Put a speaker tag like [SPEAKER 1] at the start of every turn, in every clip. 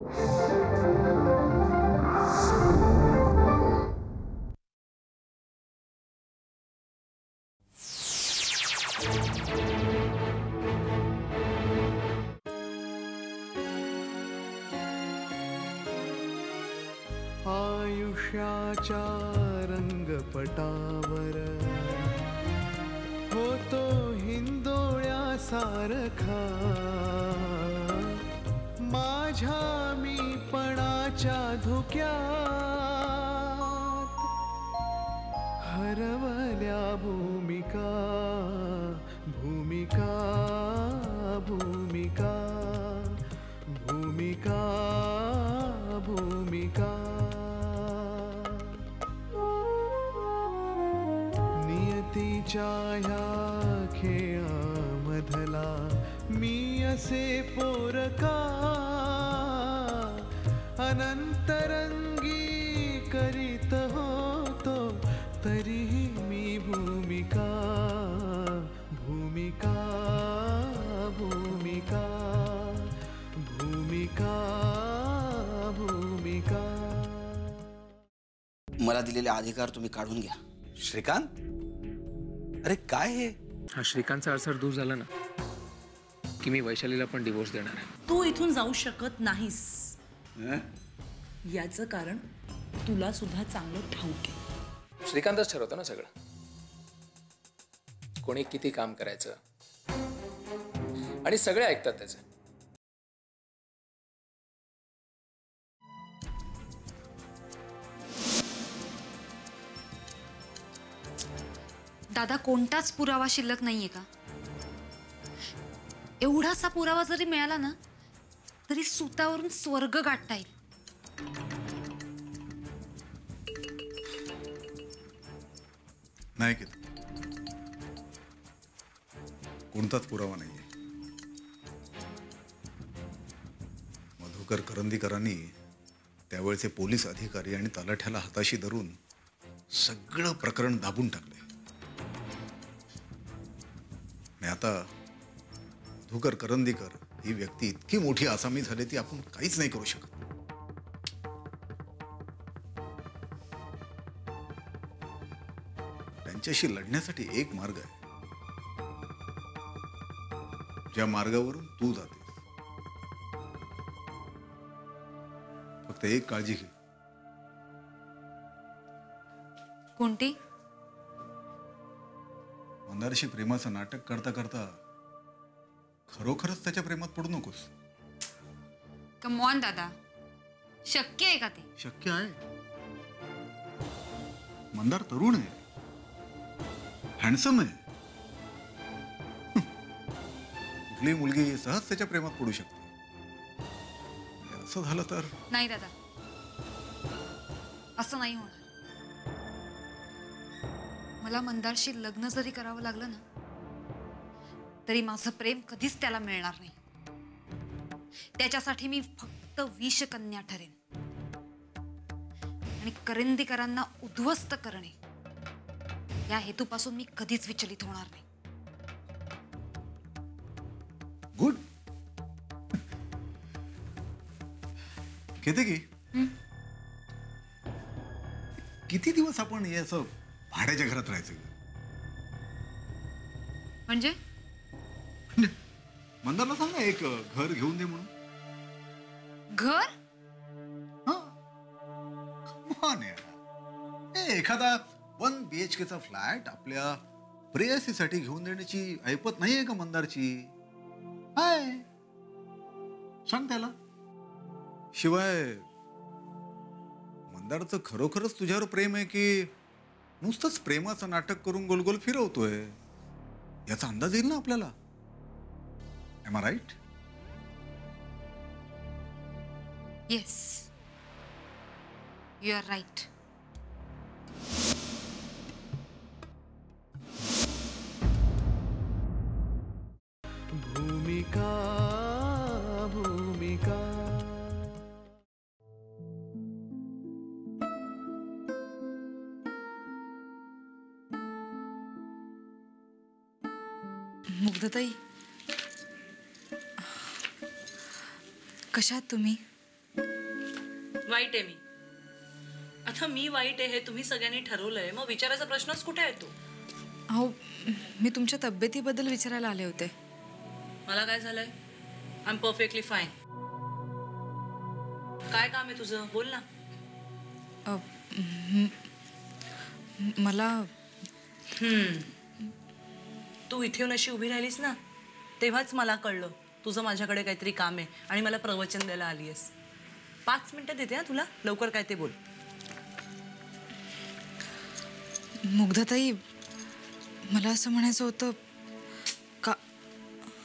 [SPEAKER 1] आयुष्याच्या रंगपटावर होतो हिंदोळ्यासारखा माझ्या मीपणाच्या धुक्यात हरवल्या भूमिका भूमिका भूमिका भूमिका भूमिका नियतीच्या ह्या खेळामधला मी असे पोरका अनंतरंगी करीत होतो तरीही मी भूमिका भूमिका भूमिका भूमिका भूमिका.
[SPEAKER 2] मला दिलेले अधिकार तुम्ही काढून घ्या.
[SPEAKER 3] श्रीकांत, अरे काय हे?
[SPEAKER 4] हा श्रीकांतचा अडसर दूर झाला ना की मी वैशालीला पण डिवोर्स देणार आहे.
[SPEAKER 5] तू इथून जाऊ शकत नाहीस. याचं कारण तुला सुद्धा चांगलं ठाऊक आहे.
[SPEAKER 4] श्रीकांतच ठरवतो ना सगळं, कोणी किती काम करायचं आणि सगळे ऐकतात त्याचं.
[SPEAKER 6] दादा, कोणताच पुरावा शिल्लक नाहीये का? एवढासा पुरावा जरी मिळाला ना तरी सुतावरून स्वर्ग गाठता येईल.
[SPEAKER 7] नाही की कोणताच पुरावा नाहीये. मधुकर करंदीकरांनी त्यावेळचे पोलीस अधिकारी आणि तलाठ्याला हाताशी धरून सगळं प्रकरण दाबून टाकले. आणि आता मधुकर करंदीकर ही व्यक्ती इतकी मोठी आसामी झाली ती आपण काहीच नाही करू शकत. त्यांच्याशी लढण्यासाठी एक मार्ग आहे, ज्या मार्गावरून तू जातेस. फक्त एक काळजी घे.
[SPEAKER 6] कोणती?
[SPEAKER 7] मंदारशी प्रेमाचं नाटक करता करता खरोखरच त्याच्या प्रेमात पडू नकोस.
[SPEAKER 6] कम ऑन दादा, शक्य आहे का ते?
[SPEAKER 7] शक्य आहे. मंदार तरुण आहे, हँडसम आहे. कुठली मुलगी सहज त्याच्या प्रेमात पडू शकते. असं झालं तर
[SPEAKER 6] नाही दादा, असं नाही होणार. मला मंदारशी लग्न जरी करावं लागलं ना तरी माझं प्रेम कधीच त्याला मिळणार नाही. त्याच्यासाठी मी फक्त विषकन्या ठरेन. आणि करंदीकरांना उद्ध्वस्त करणे या हेतूपासून मी कधीच विचलित होणार नाही.
[SPEAKER 7] गुड. केतकी, किती दिवस आपण हे असं भाड्याच्या घरात राहायचं?
[SPEAKER 6] म्हणजे
[SPEAKER 7] मंदारला सांग ना एक घर घेऊन दे म्हणून.
[SPEAKER 6] घर?
[SPEAKER 7] एखादा 1 BHK चा फ्लॅट आपल्या प्रेयसीसाठी घेऊन देण्याची ऐपत नाहीये का मंदारची? हाय, सांग त्याला. शिवाय मंदारचं खरोखरच तुझ्यावर प्रेम आहे की नुसतंच प्रेमाचं नाटक करून गोलगोल फिरवतोय याचा अंदाज येईल ना आपल्याला. Am I right?
[SPEAKER 6] Yes, you are right.
[SPEAKER 1] Bhumika Bhumika.
[SPEAKER 8] मुग्धताई, कशात तुम्ही?
[SPEAKER 5] वाईट आहे मी. आता मी वाईट आहे हे तुम्ही सगळ्यांनी ठरवलंय, मग विचारायचा प्रश्नच कुठे येतो?
[SPEAKER 6] अहो, मी तुमच्या तब्येतीबद्दल विचारायला आले होते.
[SPEAKER 5] मला काय झालंय? I am perfectly fine. काय काम आहे तुझं? बोल ना.
[SPEAKER 6] मला
[SPEAKER 5] तू इथे येऊन अशी उभी राहिलीस ना, तेव्हाच मला कळलं तुझं माझ्याकडे काहीतरी काम आहे आणि मला प्रवचन द्यायला आली आहेस. 5 मिनिटं देते हा तुला, लवकर काय ते बोल.
[SPEAKER 6] मुग्धाताई, मला असं म्हणायचं होतं का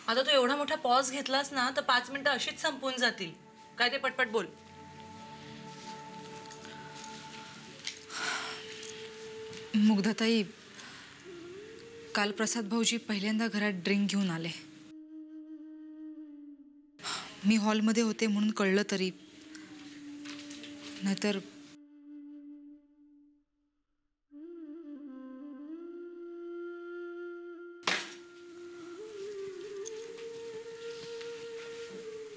[SPEAKER 5] आता तू एवढा मोठा पॉज घेतलास ना तर 5 मिनिटं अशीच संपून जातील. काय ते पटपट बोल.
[SPEAKER 6] मुग्धाताई, काल प्रसाद भाऊजी पहिल्यांदा घरात ड्रिंक घेऊन आले. मी हॉलमध्ये होते म्हणून कळलं, तरी नाहीतर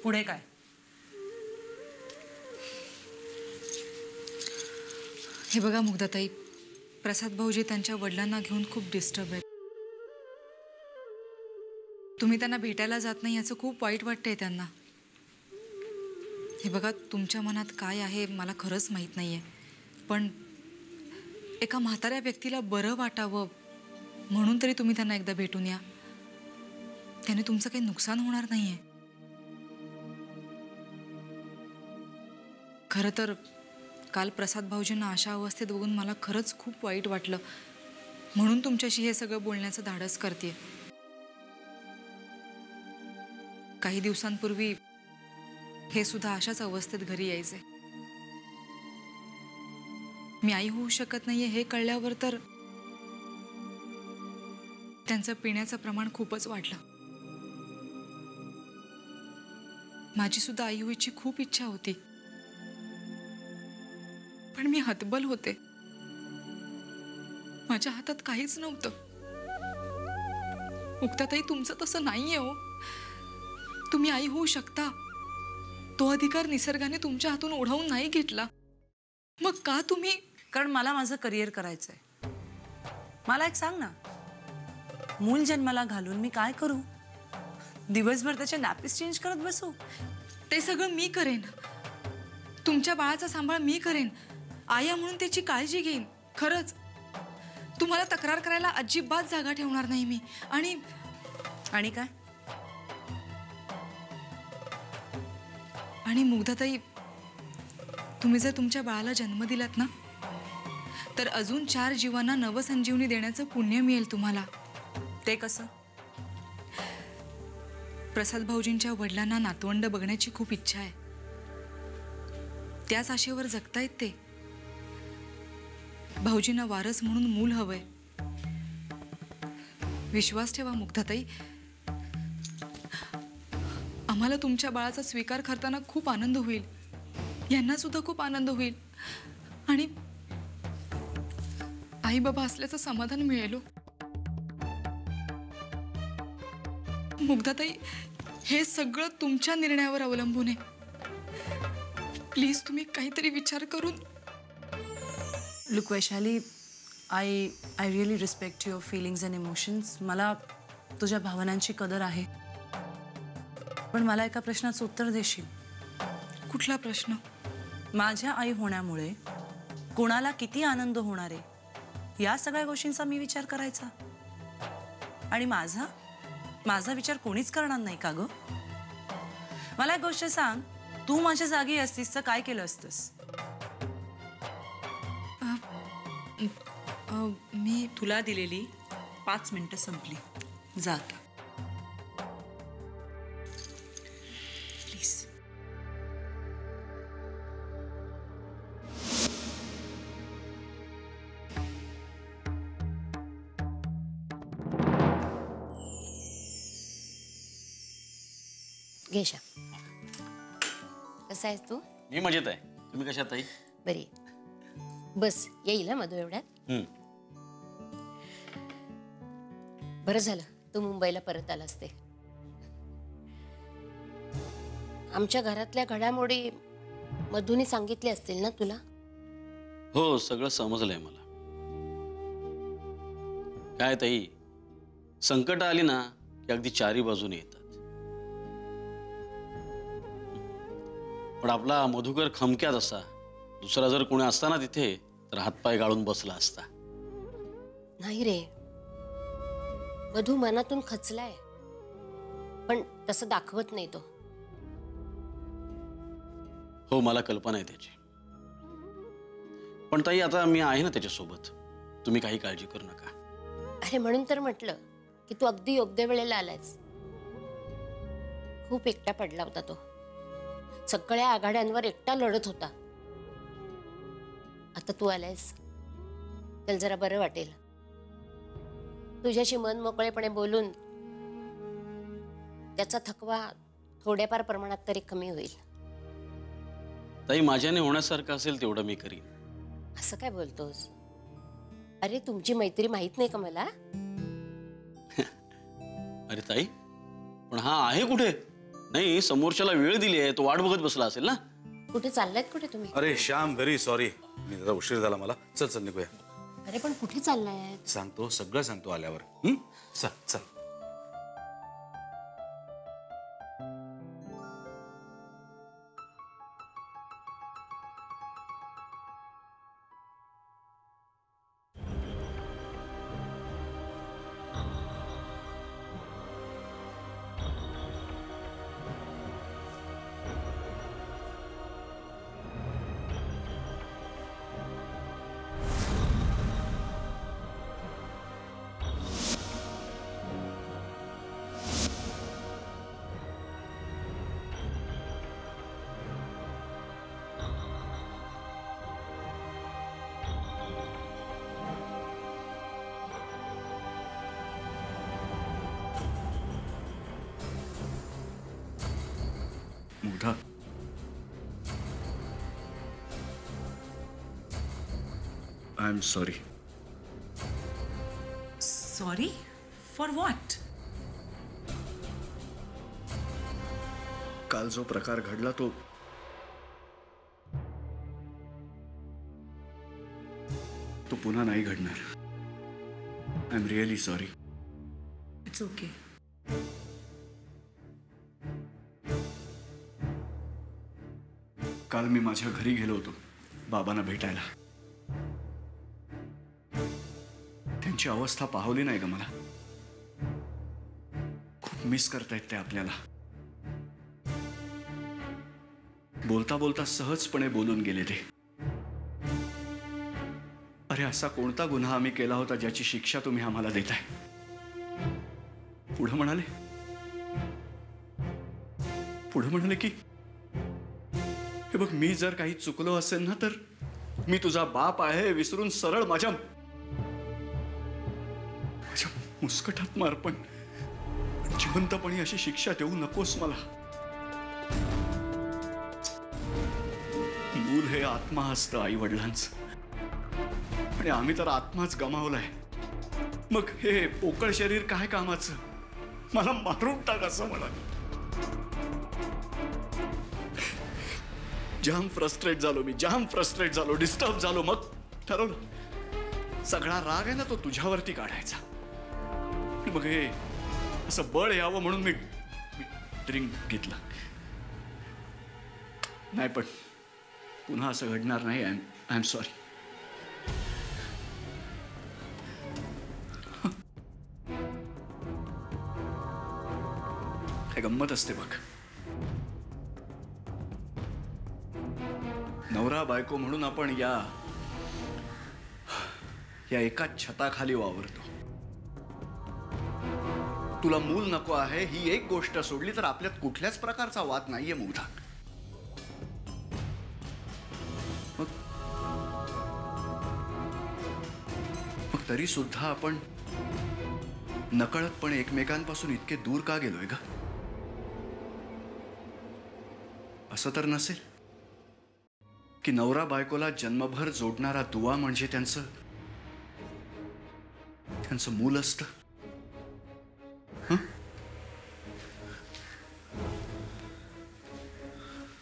[SPEAKER 5] पुढे काय?
[SPEAKER 6] हे बघा मुग्धाताई, प्रसाद भाऊजी त्यांच्या वडिलांना घेऊन खूप डिस्टर्ब आहेत. तुम्ही त्यांना भेटायला जात नाही याचं खूप वाईट वाटतंय त्यांना. हे बघा, तुमच्या मनात काय आहे मला खरंच माहीत नाही आहे, पण एका म्हाताऱ्या व्यक्तीला बरं वाटावं म्हणून तरी तुम्ही त्यांना एकदा भेटून या. त्याने तुमचं काही नुकसान होणार नाही आहे. खरं तर काल प्रसाद भाऊजींना अशा अवस्थेत बघून मला खरंच खूप वाईट वाटलं, म्हणून तुमच्याशी हे सगळं बोलण्याचं धाडस करते. काही दिवसांपूर्वी हे सुद्धा अशाच अवस्थेत घरी यायचे. मी आई होऊ शकत नाहीये हे कळल्यावर तर त्यांचं पिण्याचं प्रमाण खूपच वाढलं. माझी सुद्धा आई व्हायची खूप इच्छा होती, पण मी हतबल होते. माझ्या हातात काहीच नव्हतं. मुक्ताताई, तुमचं तसं नाहीये हो. तुम्ही आई होऊ शकता. तो अधिकार निसर्गाने तुमच्या हातून ओढावून नाही घेतला. मग का तुम्ही?
[SPEAKER 5] कारण मला माझं करिअर करायचंय. मला एक सांग ना, मूल जन्माला घालून मी काय करू? दिवसभर त्याच्या नॅपीस चेंज करत बसू?
[SPEAKER 6] ते सगळं मी करेन. तुमच्या बाळाचा सांभाळ मी करेन. आया म्हणून त्याची काळजी घेईन. खरंच तुम्हाला तक्रार करायला अजिबात जागा ठेवणार नाही मी.
[SPEAKER 5] आणि काय?
[SPEAKER 6] आणि मुग्धाताई, तुम्ही जर तुमच्या बाळाला जन्म दिलात ना, तर अजून 4 जीवांना नवसंजीवनी देण्याचं पुण्य मिळेल तुम्हाला.
[SPEAKER 5] ते कसं?
[SPEAKER 6] प्रसाद भाऊजींच्या वडिलांना नातवंड बघण्याची खूप इच्छा आहे. त्याच आशेवर जगतायत ते. भाऊजींना वारस म्हणून मूल हवंय. विश्वास ठेवा मुग्धाताई, आम्हाला तुमच्या बाळाचा स्वीकार करताना खूप आनंद होईल. यांना सुद्धा खूप आनंद होईल. आणि आई बाबा असल्याचं समाधान मिळेल. मुग्धाताई, हे सगळं तुमच्या निर्णयावर अवलंबून आहे. प्लीज तुम्ही काहीतरी विचार करून.
[SPEAKER 5] Look Vaishali, I really respect your feelings and emotions. मला तुझ्या भावनांची कदर आहे. पण मला एका प्रश्नाचं उत्तर देशील?
[SPEAKER 6] कुठला प्रश्न?
[SPEAKER 5] माझ्या आई होण्यामुळे कोणाला किती आनंद होणार आहे या सगळ्या गोष्टींचा मी विचार करायचा. आणि माझा विचार कोणीच करणार नाही का ग? मला एक गोष्ट सांग, तू माझ्या जागी असतीस तर काय केलं असतंस?
[SPEAKER 6] मी
[SPEAKER 5] तुला दिलेली 5 मिनिटं संपली. जा आता प्लीज.
[SPEAKER 8] गेशा, कसा आहेस तू?
[SPEAKER 9] मी मजेत आहे. तुम्ही कशात ताई?
[SPEAKER 8] बरी. बस येईल मधू एवढ्यात. बरं झालं तू मुंबईला परत आलास ते. आमच्या घरातल्या घडामोडी मधुने सांगितले असतील ना तुला?
[SPEAKER 9] हो, सगळं समजलंय मला. काय ताई, संकट आली ना की अगदी चारी बाजूने येतात. पण आपला मधुकर खमक्यात असा. दुसरा जर कोणी असता ना तिथे तर हातपाय गाळून बसला असता.
[SPEAKER 8] नाही रे, मधु मनातून खचलाय, पण तसं दाखवत नाही तो.
[SPEAKER 9] हो, मला कल्पना आहे त्याची. पण ताई, आता मी आहे ना त्याच्यासोबत. तुम्ही काही काळजी करू नका.
[SPEAKER 8] अरे म्हणून तर म्हटलं की तू अगदी योग्य वेळेला आलायस. खूप एकटा पडला होता तो. सगळ्या आघाड्यांवर एकटा लढत होता. आता तू आलायस, त्याला जरा बरं वाटेल. तुझ्याशी मन मोकळेपणे बोलून त्याचा थकवा थोड्याफार प्रमाणात तरी कमी होईल.
[SPEAKER 9] ताई, माझ्याने होण्यासारखं असेल तेवढं मी करीन.
[SPEAKER 8] असं काय बोलतोस? अरे तुमची मैत्री माहित नाही का मला?
[SPEAKER 9] अरे ताई, पण हा आहे कुठे? नाही, समोरच्याला वेळ दिली आहे, तो वाट बघत बसला असेल ना.
[SPEAKER 8] कुठे चाललायत? कुठे तुम्ही?
[SPEAKER 3] अरे श्याम, व्हेरी सॉरी, मी जरा उशीर झाला मला. चल चल निघूया.
[SPEAKER 8] अरे पण कुठे चाललाय?
[SPEAKER 3] सांगतो, सगळं सांगतो आल्यावर. चल चल.
[SPEAKER 7] Mugdha, I am sorry.
[SPEAKER 5] Sorry for what?
[SPEAKER 7] काल जो प्रकार घडला तो पुन्हा नाही घडणार. I am really sorry.
[SPEAKER 5] It's okay.
[SPEAKER 7] काल मी माझ्या घरी गेलो होतो बाबांना भेटायला. त्यांची अवस्था पाहवली नाही का मला? खूप मिस करतायत ते आपल्याला. बोलता बोलता सहजपणे बोलून गेले ते. अरे असा कोणता गुन्हा आम्ही केला होता ज्याची शिक्षा तुम्ही आम्हाला देताय? पुढे म्हणाले की हे बघ, मी जर काही चुकलो असेल ना तर मी तुझा बाप आहे विसरून सरळ माझ्या मुस्कटात मार, पण जिवंतपणी अशी शिक्षा देऊ नकोस मला. मूल हे आत्मा असतं आई वडिलांचं, आणि आम्ही तर आत्माच गमावलाय. मग हे पोकळ शरीर काय कामाचं? मला मारून टाक असं म्हणाल. जाम फ्रस्ट्रेट झालो, डिस्टर्ब झालो. मग ठरवलं सगळा राग आहे ना तो तुझ्यावरती काढायचा. मग हे असं बळ यावं म्हणून मी ड्रिंक घेतलं. नाही, पण पुन्हा असं घडणार नाही. I am sorry. काय गंमत असते बघ. नवरा बायको म्हणून आपण या एकाच छताखाली वावरतो. तुला मूल नको आहे ही एक गोष्ट सोडली तर आपल्यात कुठल्याच प्रकारचा वाद नाहीये मुग्धा. मग तरी सुद्धा आपण नकळतपणे एकमेकांपासून इतके दूर का गेलोय ग? असं तर नसेल की नवरा बायकोला जन्मभर जोडणारा दुवा म्हणजे त्यांचं मूल असतं?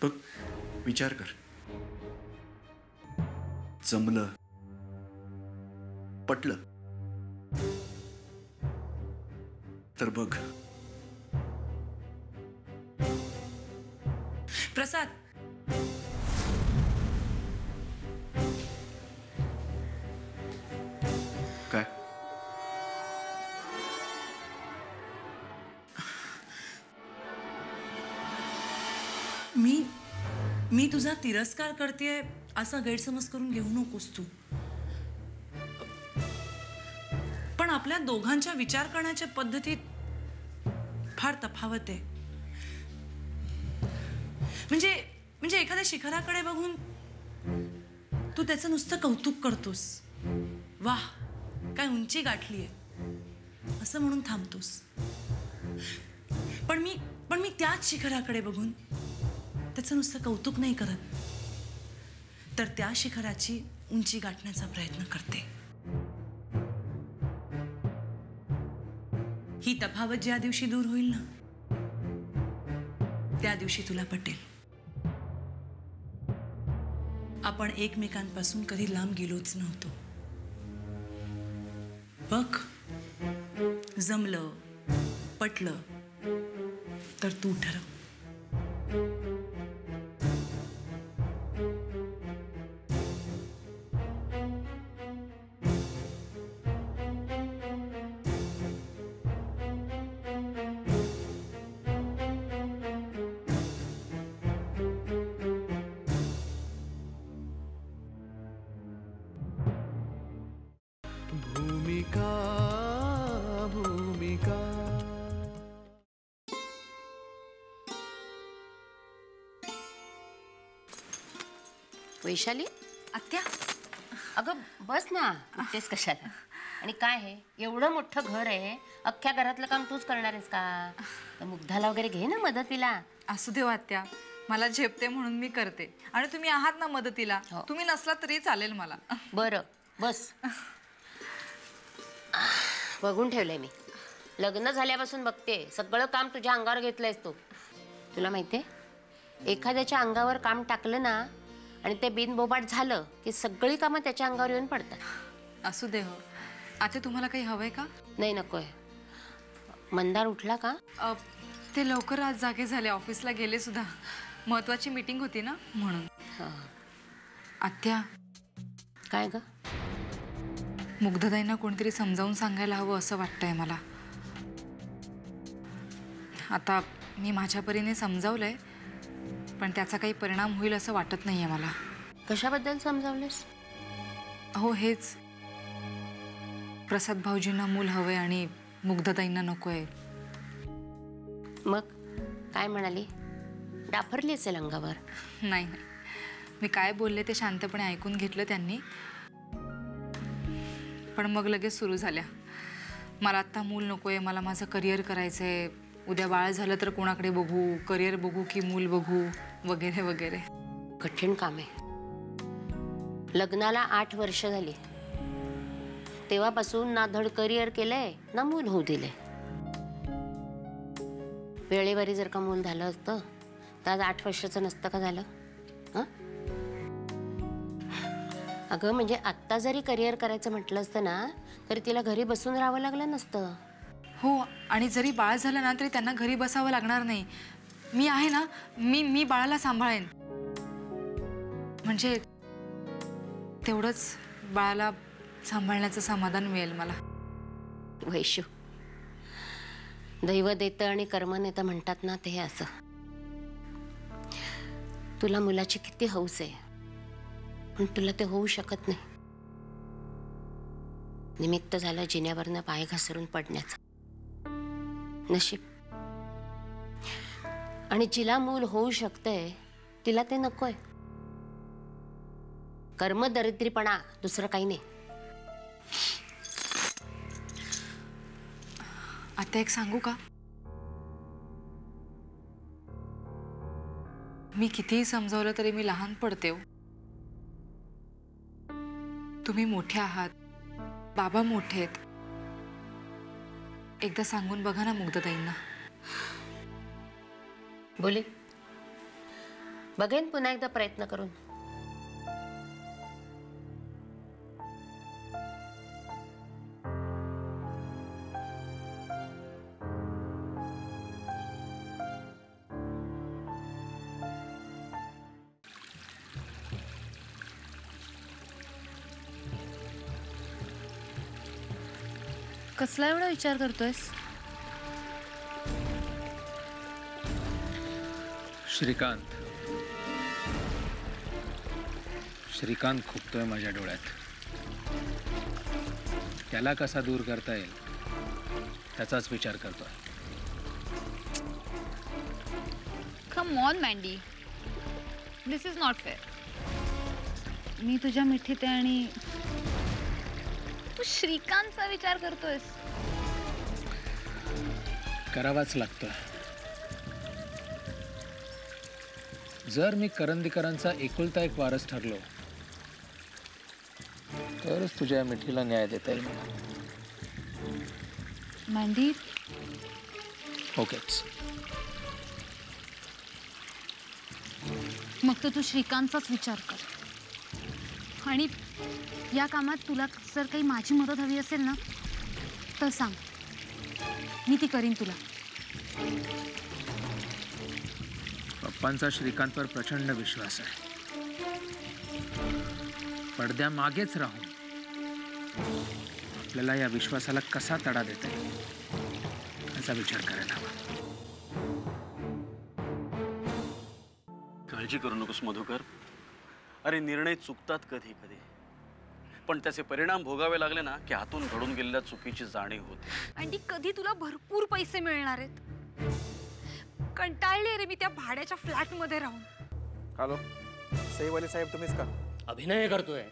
[SPEAKER 7] बघ, विचार कर. जमलं, पटलं तर बघ.
[SPEAKER 5] प्रसाद,
[SPEAKER 7] काय?
[SPEAKER 5] मी तुझा तिरस्कार करतेय असा गैरसमज करून घेऊ नकोस तू. पण आपल्या दोघांच्या विचार करण्याच्या पद्धतीत फार तफावत आहे. म्हणजे एखाद्या शिखराकडे बघून तू त्याचं नुसतं कौतुक करतोस, वाह काय उंची गाठलीये असं म्हणून थांबतोस. पण मी त्याच शिखराकडे बघून त्याचं नुसतं कौतुक नाही करत, तर त्या शिखराची उंची गाठण्याचा प्रयत्न करते. ही तफावत ज्या दिवशी दूर होईल ना, त्या दिवशी तुला पटेल आपण एकमेकांपासून कधी लांब गेलोच नव्हतो. बघ, जमलं पटलं तर तू ठरव.
[SPEAKER 1] भूमिका भूमिका.
[SPEAKER 8] वैशाली,
[SPEAKER 6] आत्या,
[SPEAKER 8] अगं बस ना, उठतेस कशाला? आणि काय आहे, एवढं मोठं घर आहे, अख्ख्या घरातलं काम तूच करणार आहेस का? तर मुग्धाला वगैरे घे ना मदतीला.
[SPEAKER 6] असू देव आत्या, मला झेपते म्हणून मी करते. आणि तुम्ही आहात ना मदतीला, तुम्ही नसला तरी चालेल मला.
[SPEAKER 8] बरं बस. बघून ठेवलंय मी, लग्न झाल्यापासून बघते सगळं काम तुझ्या अंगावर घेतलंयस तू. तुला माहितीये, एखाद्याच्या अंगावर काम टाकलं ना आणि ते बिनबोबाट झालं की सगळी कामं त्याच्या अंगावर येऊन पडतात.
[SPEAKER 6] असू दे हो. आता तुम्हाला काही हवंय का?
[SPEAKER 8] नाही, नकोय. मंदार उठला का?
[SPEAKER 6] ते लवकर आज जागे झाले, ऑफिसला गेले सुद्धा. महत्वाची मीटिंग होती ना म्हणून. आत्या,
[SPEAKER 8] काय ग?
[SPEAKER 6] मुग्धताईंना कोणतरी समजावून सांगायला हवं असं वाटतंय मला. आता मी माझ्या परीने समजावलंय, पण त्याचा काही परिणाम होईल असं वाटत नाहीये मला.
[SPEAKER 8] कशाबद्दल समजावलेस?
[SPEAKER 6] हो हेच, प्रसाद भाऊजींना मूल हवंय आणि मुग्धताईंना नकोय.
[SPEAKER 8] मग काय म्हणाली? डाफरली असेल अंगावर.
[SPEAKER 6] नाही, मी काय बोलले ते शांतपणे ऐकून घेतलं त्यांनी, पण मग लगेच सुरू झाल्या, मला आत्ता मूल नकोय, मला माझं करिअर करायचंय, उद्या बाळ झालं तर कोणाकडे बघू, करिअर बघू की मूल बघू, वगैरे वगैरे.
[SPEAKER 8] कठीण काम आहे. लग्नाला 8 वर्ष झाली, तेव्हापासून ना धड करिअर केलंय ना मूल होऊ दिले. वेळेवारी जर का मूल झालं असतं तर आज 8 वर्षाचं नसतं का झालं? अगं म्हणजे आत्ता जरी करिअर करायचं म्हटलं असतं ना तरी तिला घरी बसून राहावं लागलं नसतं.
[SPEAKER 6] हो, आणि जरी बाळ झालं ना तरी त्यांना घरी बसावं लागणार नाही. मी आहे ना, मी बाळाला सांभाळेन. म्हणजे तेवढंच बाळाला सांभाळण्याचं समाधान मिळेल मला.
[SPEAKER 8] वैशू, दैव देतं आणि कर्म नेतं म्हणतात ना, ते असं. तुला मुलाची किती हौस आहे, पण तुला ते होऊ शकत नाही. निमित्त झालं जिन्यावरनं पाय घसरून पडण्याचं. नशीब. आणि जिला मूल होऊ शकतंय तिला ते नकोय. कर्मदरिद्रीपणा, दुसरं काही नाही.
[SPEAKER 6] आता एक सांगू का? मी कितीही समजावलं तरी मी लहान पडते हो. तुम्ही मोठे आहात, बाबा मोठे आहेत. एकदा सांगून बघा ना मुग्धताईंना.
[SPEAKER 8] बोले, बघेन पुन्हा एकदा प्रयत्न करून.
[SPEAKER 10] कसला एवढा विचार करतोयस?
[SPEAKER 4] श्रीकांत श्रीकांत खुपतोय माझ्या डोळ्यात. त्याला कसा दूर करता येईल त्याचाच विचार करतोय.
[SPEAKER 10] Come on Mandy, this is not fair. मी तुझ्या मिठीत आहे आणि तू श्रीकांतचा विचार करतोयस.
[SPEAKER 4] करावाच लागतोय. जर मी करंदीकरांचा एकुलता एक वारस ठरलो तरच तुझ्या मिठीला न्याय देता येईल मला.
[SPEAKER 10] मँडी,
[SPEAKER 4] ओकेच.
[SPEAKER 10] मग तर तू श्रीकांतचाच विचार कर. आणि या कामात तुला जर काही माझी मदत हवी असेल ना तर सांग, मी ती करीन तुला.
[SPEAKER 4] पप्पांचा श्रीकांतवर प्रचंड विश्वास आहे. पडद्यामागेच राहून आपल्याला या विश्वासाला कसा तडा देता येईल याचा विचार करायला हवा.
[SPEAKER 9] काळजी करू नकोस मधुकर. अरे निर्णय चुकतात कधी कधी, पण त्याचे परिणाम भोगावे लागले ना की हातून घडून गेलेल्या चुकीची जाणीव होते.
[SPEAKER 10] आणि कधी तुला भरपूर पैसे मिळणार आहेत. कंटाळले रे मी त्या भाड्याच्या फ्लॅट मध्ये राहून.
[SPEAKER 11] हॅलो, सईवाले साहेब तुम्हीच का?
[SPEAKER 12] अभिनय करतोय.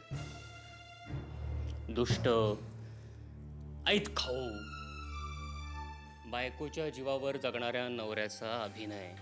[SPEAKER 12] दुष्ट, ऐत खाऊ, बायकोच्या जीवावर जगणाऱ्या नवऱ्याचा अभिनय.